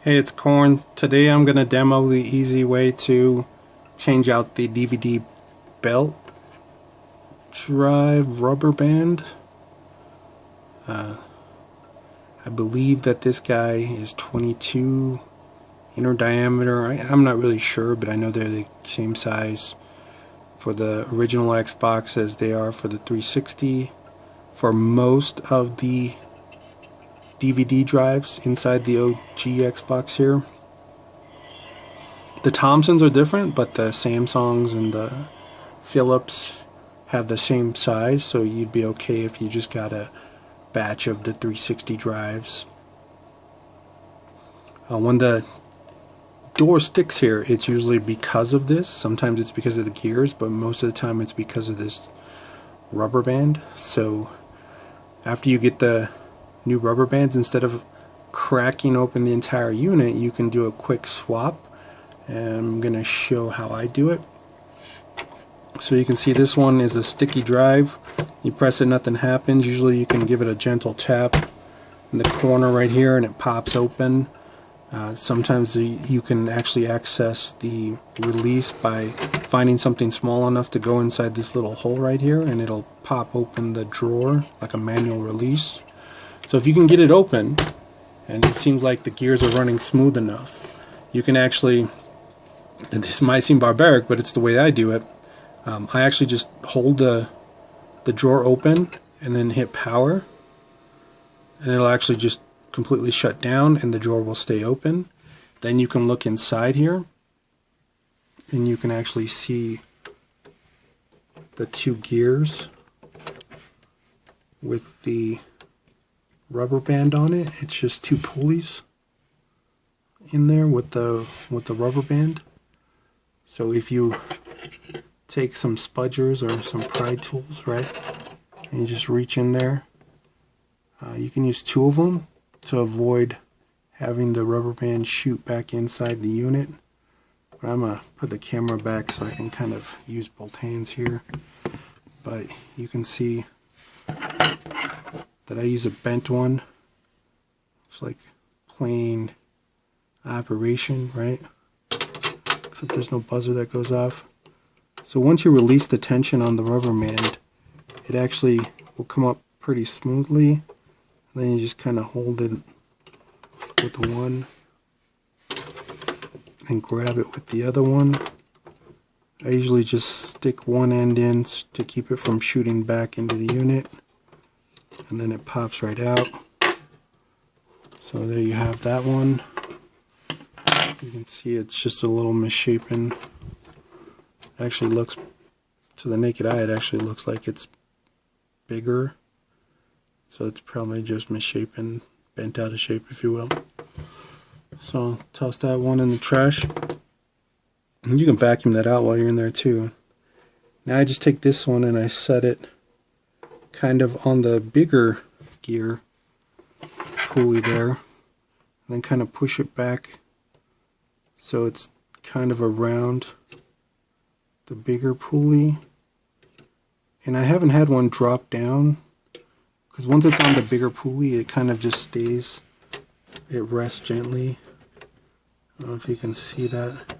Hey, it's Corn. Today I'm going to demo the easy way to change out the DVD belt drive rubber band. I believe that this guy is 22 inner diameter. I'm not really sure, but I know they're the same size for the original Xbox as they are for the 360. For most of the DVD drives inside the OG Xbox here. The Thompsons are different, but the Samsungs and the Philips have the same size, so you'd be okay if you just got a batch of the 360 drives. When the door sticks here, it's usually because of this. Sometimes it's because of the gears, but most of the time it's because of this rubber band. So after you get the new rubber bands, instead of cracking open the entire unit, you can do a quick swap. And I'm going to show how I do it. So you can see this one is a sticky drive. You press it, nothing happens. Usually you can give it a gentle tap in the corner right here and it pops open. Sometimes you can actually access the release by finding something small enough to go inside this little hole right here, and it'll pop open the drawer like a manual release. So if you can get it open and it seems like the gears are running smooth enough, you can actually, and this might seem barbaric, but it's the way I do it. I actually just hold the drawer open and then hit power, and it'll actually just completely shut down and the drawer will stay open. Then you can look inside here and you can actually see the two gears with the rubber band on it. It's just two pulleys in there with the rubber band. So if you take some spudgers or some pry tools, right, and you just reach in there, you can use two of them to avoid having the rubber band shoot back inside the unit. But I'm going to put the camera back so I can kind of use both hands here. But you can see that I use a bent one. It's like plain operation, right? Except there's no buzzer that goes off. So once you release the tension on the rubber band, it actually will come up pretty smoothly. And then you just kind of hold it with one and grab it with the other one. I usually just stick one end in to keep it from shooting back into the unit, and then it pops right out. So there you have that one. You can see it's just a little misshapen. It actually looks, to the naked eye, it actually looks like it's bigger. So it's probably just misshapen, bent out of shape, if you will. So toss that one in the trash. And you can vacuum that out while you're in there too. Now I just take this one and I set it kind of on the bigger gear pulley there. And then kind of push it back so it's kind of around the bigger pulley. And I haven't had one drop down, because once it's on the bigger pulley, it kind of just stays. It rests gently. I don't know if you can see that.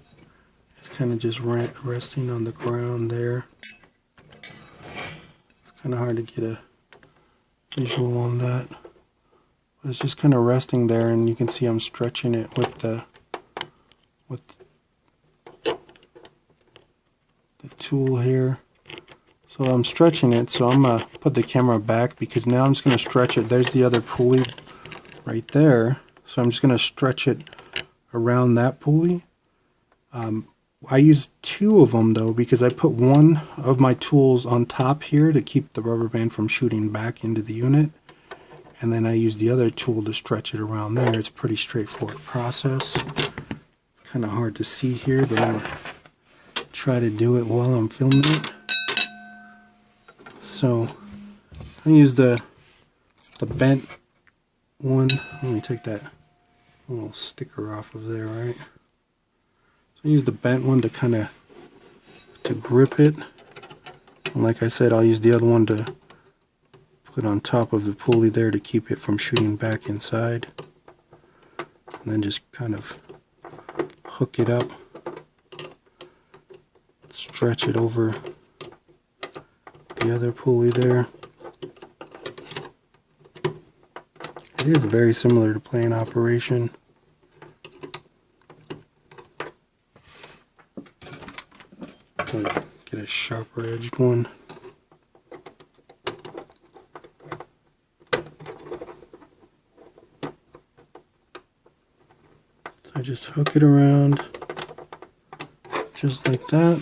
It's kind of just resting on the ground there. It's kind of hard to get a visual on that. But it's just kind of resting there, and you can see I'm stretching it with the tool here. So I'm stretching it, so I'm going to put the camera back because now I'm just going to stretch it. There's the other pulley right there. So I'm just going to stretch it around that pulley. I use two of them though, because I put one of my tools on top here to keep the rubber band from shooting back into the unit. And then I use the other tool to stretch it around there. It's a pretty straightforward process. It's kind of hard to see here, but I'm going to try to do it while I'm filming it. So I use the bent one. Let me take that little sticker off of there, right? So I use the bent one to kind of grip it. And like I said, I'll use the other one to put on top of the pulley there to keep it from shooting back inside. and then just kind of hook it up, stretch it over the other pulley there. It is very similar to plane operation. Get a sharper edged one. So I just hook it around just like that.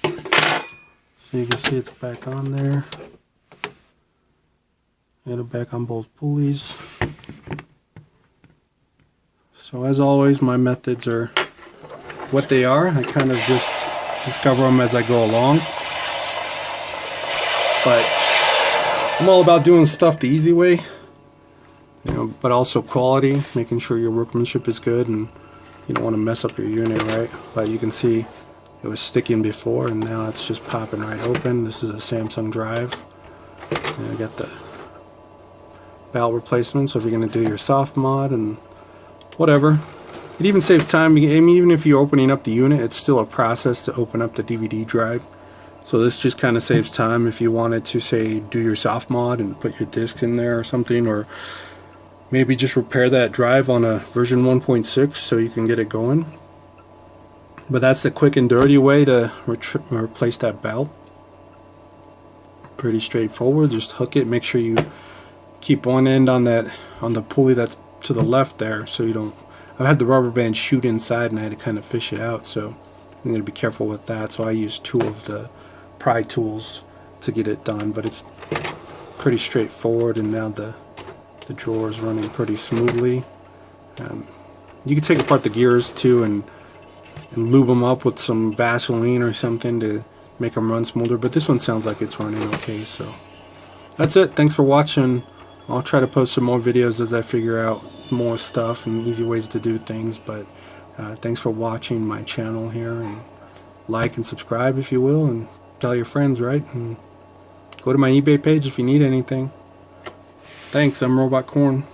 So you can see it's back on there. Get it back on both pulleys. So as always, my methods are what they are. I kind of just discover them as I go along. But I'm all about doing stuff the easy way, you know, but also quality, making sure your workmanship is good, and you don't want to mess up your unit, right? But you can see it was sticking before, and now it's just popping right open. This is a Samsung drive. And I got the belt replacement, so if you're going to do your soft mod and whatever, it even saves time. I mean, even if you're opening up the unit, it's still a process to open up the DVD drive. So this just kind of saves time if you wanted to, say, do your soft mod and put your discs in there or something, or maybe just repair that drive on a version 1.6 so you can get it going. But that's the quick and dirty way to replace that belt. Pretty straightforward. Just hook it. Make sure you keep one end on the pulley that's to the left there, so you don't. I've had the rubber band shoot inside, and I had to kind of fish it out, so I'm going to be careful with that. So I use 2 of the pry tools to get it done, but it's pretty straightforward. And now the drawer is running pretty smoothly. You can take apart the gears too and lube them up with some Vaseline or something to make them run smoother, but this one sounds like it's running okay. So that's it. Thanks for watching. I'll try to post some more videos as I figure out more stuff and easy ways to do things, but thanks for watching my channel here, and like and subscribe if you will, and tell your friends, right? And go to my eBay page if you need anything. Thanks. I'm Robot Corn.